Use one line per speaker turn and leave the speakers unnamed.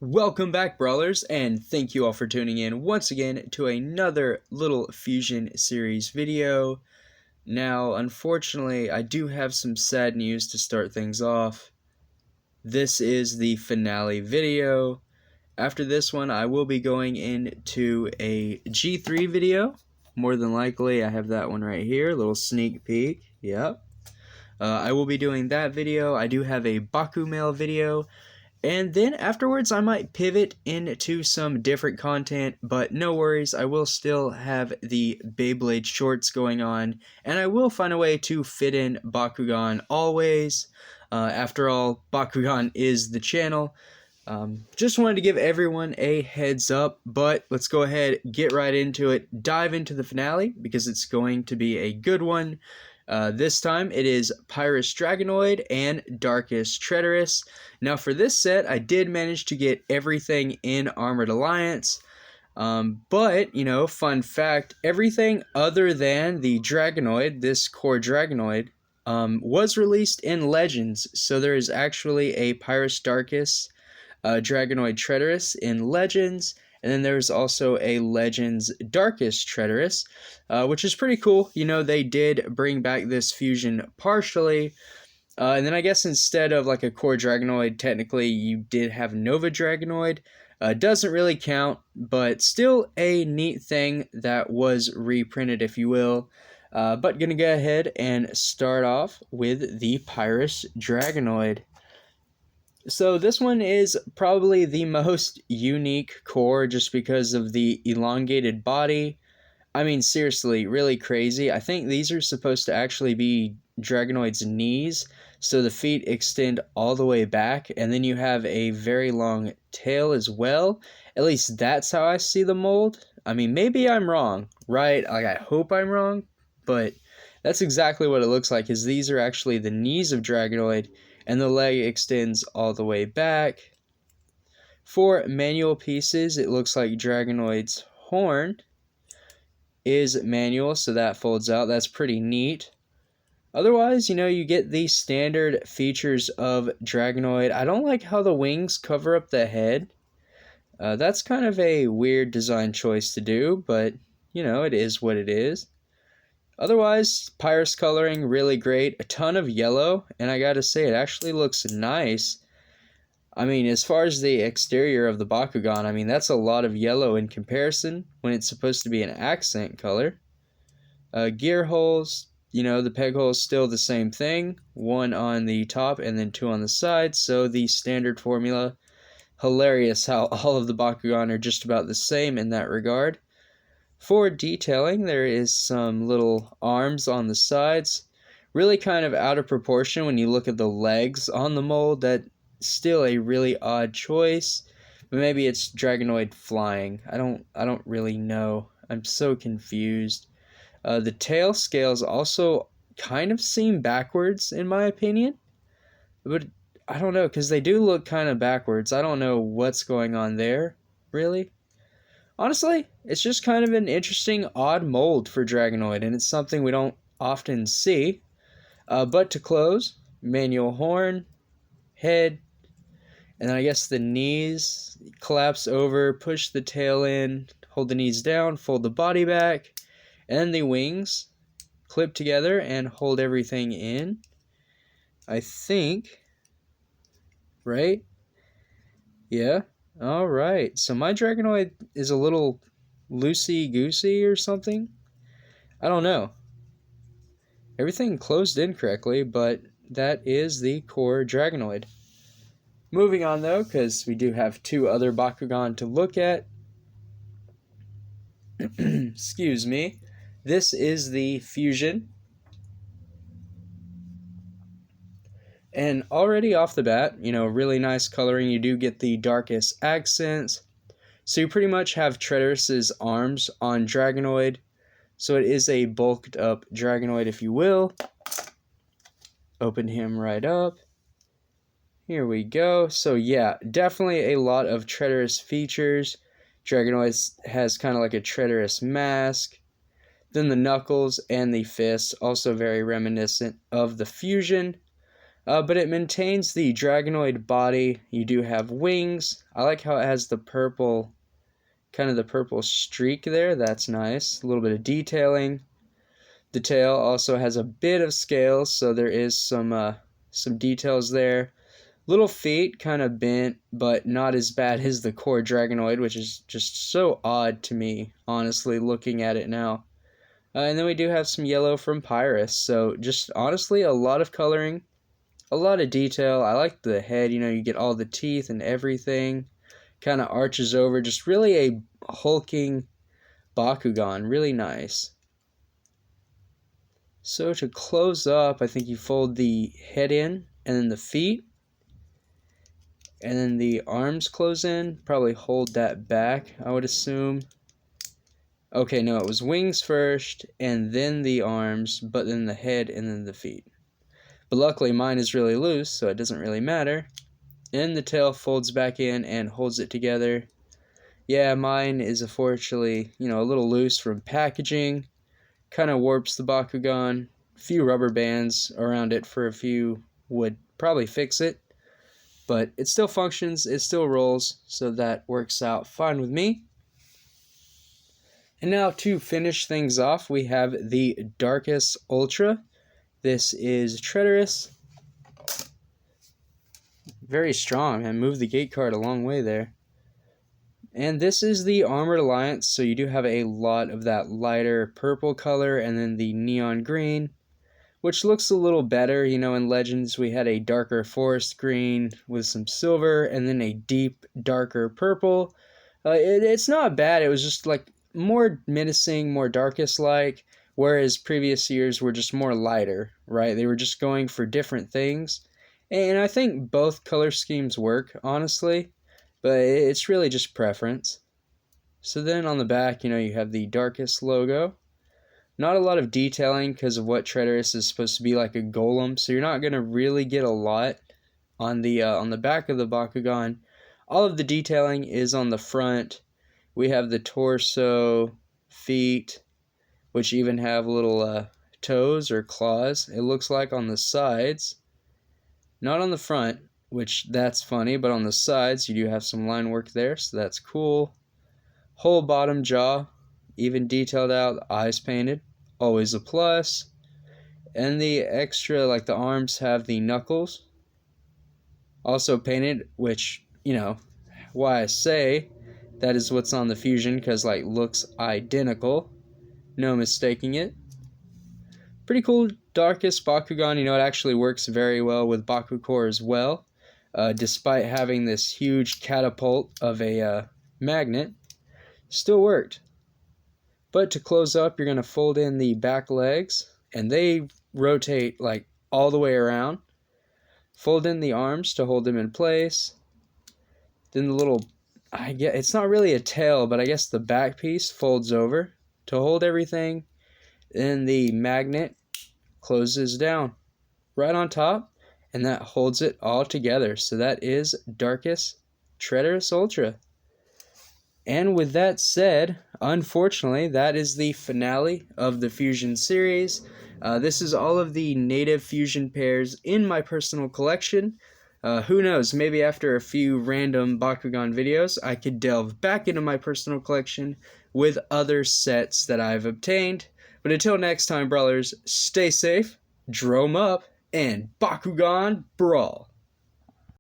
Welcome back, Brawlers, and thank you all for tuning in once again to another little Fusion series video. Now, unfortunately, I do have some sad news to start things off. This is the finale video. After this one, I will be going into a G3 video. More than likely, I have that one right here, a little sneak peek. Yep. I will be doing that video. I do have a Bakumail video. And then afterwards, I might pivot into some different content, but no worries, I will still have the Beyblade shorts going on, and I will find a way to fit in Bakugan always. After all, Bakugan is the channel. Just wanted to give everyone a heads up, but let's go ahead, get right into it, dive into the finale, because it's going to be a good one. This time it is Pyrus Dragonoid and Darkus Tretorous. Now for this set, I did manage to get everything in Armored Alliance. But, you know, fun fact, everything other than the Dragonoid, this core Dragonoid, was released in Legends. So there is actually a Pyrus Darkus Dragonoid Tretorous in Legends. And then there's also a Legends Darkus Tretorous, which is pretty cool. You know, they did bring back this fusion partially. And then I guess instead of like a core Dragonoid, technically you did have Nova Dragonoid. Doesn't really count, but still a neat thing that was reprinted, if you will. But gonna go ahead and start off with the Pyrus Dragonoid. So this one is probably the most unique core just because of the elongated body. I mean, seriously, really crazy. I think these are supposed to actually be Dragonoid's knees, so the feet extend all the way back, and then you have a very long tail as well. At least that's how I see the mold. I mean, maybe I'm wrong, right? Like, I hope I'm wrong, but that's exactly what it looks like, is these are actually the knees of Dragonoid, and the leg extends all the way back. For manual pieces, it looks like Dragonoid's horn is manual, so that folds out. That's pretty neat. Otherwise, you know, you get the standard features of Dragonoid. I don't like how the wings cover up the head. That's kind of a weird design choice to do, but, you know, it is what it is. Otherwise, Pyrus coloring, really great. A ton of yellow, and I gotta say, it actually looks nice. I mean, as far as the exterior of the Bakugan, I mean, that's a lot of yellow in comparison when it's supposed to be an accent color. Gear holes, you know, the peg hole's still the same thing. One on the top and then two on the sides, so the standard formula. Hilarious how all of the Bakugan are just about the same in that regard. For detailing, there is some little arms on the sides. Really kind of out of proportion when you look at the legs on the mold. That's still a really odd choice. But maybe it's Dragonoid flying. I don't really know. I'm so confused. The tail scales also kind of seem backwards in my opinion. But I don't know, because they do look kind of backwards. I don't know what's going on there, really. Honestly, it's just kind of an interesting, odd mold for Dragonoid, and it's something we don't often see. But to close, manual horn, head, and then I guess the knees collapse over, push the tail in, hold the knees down, fold the body back, and then the wings clip together and hold everything in. I think, right? Yeah. Alright, so my Dragonoid is a little loosey-goosey or something? I don't know. Everything closed in correctly, but that is the core Dragonoid. Moving on though, because we do have two other Bakugan to look at. Excuse me. This is the Fusion. And already off the bat, you know, really nice coloring. You do get the darkest accents. So you pretty much have Tretorous' arms on Dragonoid. So it is a bulked up Dragonoid, if you will. Open him right up. Here we go. So yeah, definitely a lot of Tretorous features. Dragonoid has kind of like a Tretorous mask. Then the knuckles and the fists, also very reminiscent of the Fusion. But it maintains the Dragonoid body. You do have wings. I like how it has the purple, kind of the purple streak there. That's nice. A little bit of detailing. The tail also has a bit of scale, so there is some details there. Little feet, kind of bent, but not as bad as the core Dragonoid, which is just so odd to me, honestly, looking at it now. And then we do have some yellow from Pyrus, so just honestly a lot of coloring, a lot of detail. I like the head, you get all the teeth and everything. Kind of arches over, just really a hulking Bakugan, really nice. So to close up, I think you fold the head in, and then the feet, and then the arms close in. Probably hold that back, I would assume. Okay, no, it was wings first, and then the arms, but then the head, and then the feet. But luckily mine is really loose, so it doesn't really matter. And the tail folds back in and holds it together. Yeah, mine is unfortunately, a little loose from packaging. Kind of warps the Bakugan. A few rubber bands around it for a few would probably fix it. But it still functions, it still rolls, so that works out fine with me. And now to finish things off, we have the Darkus Ultra. This is Tretorous. Very strong, and moved the gate card a long way there. And this is the Armored Alliance, so you do have a lot of that lighter purple color, and then the neon green, which looks a little better. In Legends we had a darker forest green with some silver, and then a deep, darker purple. It's not bad, it was just like more menacing, more Darkus-like, whereas previous years were just more lighter, right? They were just going for different things. And I think both color schemes work, honestly. But it's really just preference. So then on the back, you have the Darkus logo. Not a lot of detailing because of what Tretorous is supposed to be like a golem, so you're not going to really get a lot on the back of the Bakugan. All of the detailing is on the front. We have the torso, feet, which even have little toes or claws, it looks like, on the sides. Not on the front, which that's funny, but on the sides you do have some line work there, so that's cool. Whole bottom jaw, even detailed out, eyes painted, always a plus. And the extra, like the arms have the knuckles, also painted, which, why I say that is what's on the Fusion, because looks identical, no mistaking it. Pretty cool Darkus Bakugan, it actually works very well with Bakucore as well. Despite having this huge catapult of a magnet, still worked. But to close up, you're going to fold in the back legs, and they rotate all the way around. Fold in the arms to hold them in place. Then the little, it's not really a tail, but I guess the back piece folds over to hold everything. Then the magnet closes down right on top, and that holds it all together. So that is Darkus Tretorous Ultra. And with that said, unfortunately, that is the finale of the Fusion series. This is all of the native Fusion pairs in my personal collection. Who knows, maybe after a few random Bakugan videos, I could delve back into my personal collection with other sets that I've obtained. But until next time, brawlers, stay safe, drome up, and Bakugan Brawl!